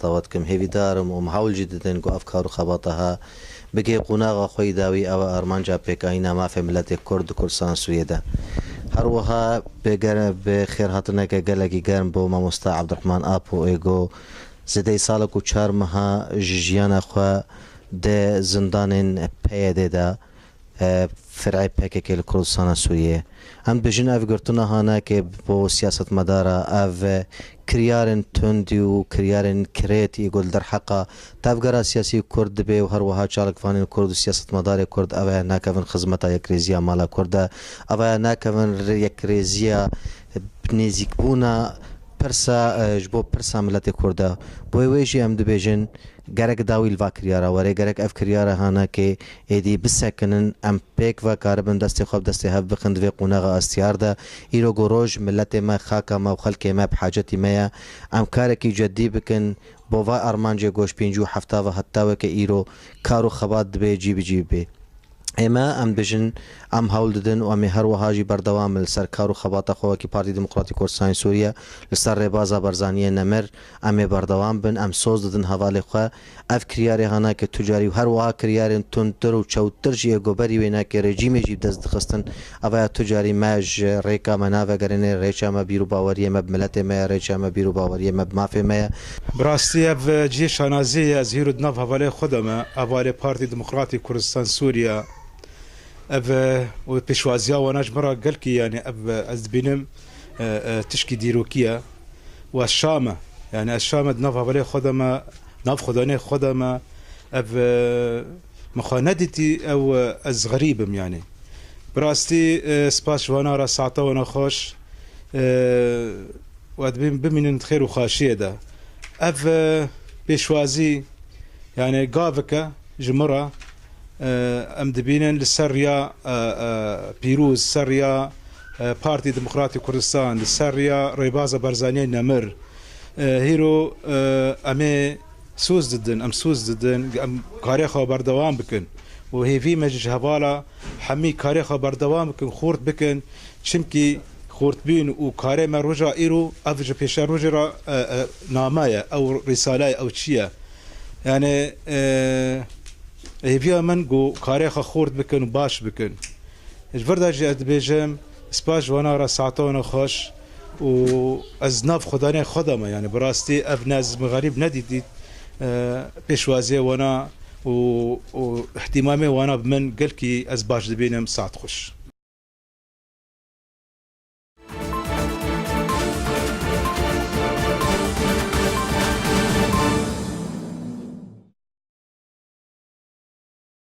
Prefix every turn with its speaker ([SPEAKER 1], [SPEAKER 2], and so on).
[SPEAKER 1] طوات كم هيفي دارم ومحاول جدا جو أفكار وخبطها بقي قناغ خوي داوي أو أرمان جابك أينا ما في ملت كرد كرسان سويدا هروها بخير هاتنا كجلجي جرم بو ما مستا عبد الرحمن أبو إيجو زدي سالك وشار مها جيانا خوا ده زندان بيده دا فرعي بكك الكردستان سوريا هم بجن اف قرتنا هانا که بو سیاست مدارا اف كريارن تندي و كريارن كريت يقول در حقا تفقرا سياسي كرد بي وهر وها چالك فانين كرد و سياسة مدار كرد اوه ناكفن خزمتا يكريزيا مالا كرد اوه ناكفن يكريزيا بنيزيك بونا پرسا جبو پرسا ملت کرده بوی ویجی ام دبیجن گرک داویل و کریارا وره گرک اف کریارا هانا که ایدی بسکنن ام پیک و کاربن دستی خواب دستی هف بخند و قوناغا استیار ده ایرو گروج ملت ما خاکا ما و خلک ما بحاجتی ما ام کارکی جدی بکن بوا ارمانجه گوش پینجو هفته و حتی و که ایرو کارو خبات دبی جیب بی اما ام بجن ام هول ددن و ام هر وهاجي بردوام السركار وخباطه خو کی پارتی دموکراتی کردستان سوریا لسر ربازا برزانیه نمر ام بردوام بن ام سوز ددن حواله خو اف کریاری هانا که تجاری و هر وها کریار تونتر و چوتر جی گوبری وینا که رژیم جیب دست خستن اویا تجاری ماج ریکا مناوه گرنه ریچا ما بیرو باوریه مب ملت ما ریچا ما بیرو باوریه مب مافی ما
[SPEAKER 2] براستی اف جی شانازی از هیرو دناف حواله خودم حواله پارتی دموکراتی کردستان سوریا اف و پیشوازیا و نجمرا قال کی يعني اف از بینم تشکی دیروکیه و الشام يعني الشام ناف حواله خودم ناف خدانه خودم اف مخاندتي او از غريبم يعني براستي سباش وانا را ساعته وانا خوش و بمن خير وخاشيه ده اف پیشوازی يعني قافك جمره ام دبينن للسريا بيروز سريا بارتي ديمقراطي كردستان للسريا ريبازا برزانية نمر هيرو امي سوز ددن ام سوز ددن ام كاريخا بردوام بكن وهي في مجج هبالا حمي كاريخا بردوام بكن خورت بكن شمكي خورت بين وكاري ما رجع ايرو افج بيشا رجع نامايا او رساله او تشيا يعني هيفيا من جو كاريخا خورد بكن وباش بكن الفردا جي ادبيجم سباش وانا را ساعتون خوش و ازناف خداني خدمه يعني براستي ابناز مغارب نديدي بيشوازي وانا و اهتمامي وانا بمن قال كي از باش دبينم ساعت خوش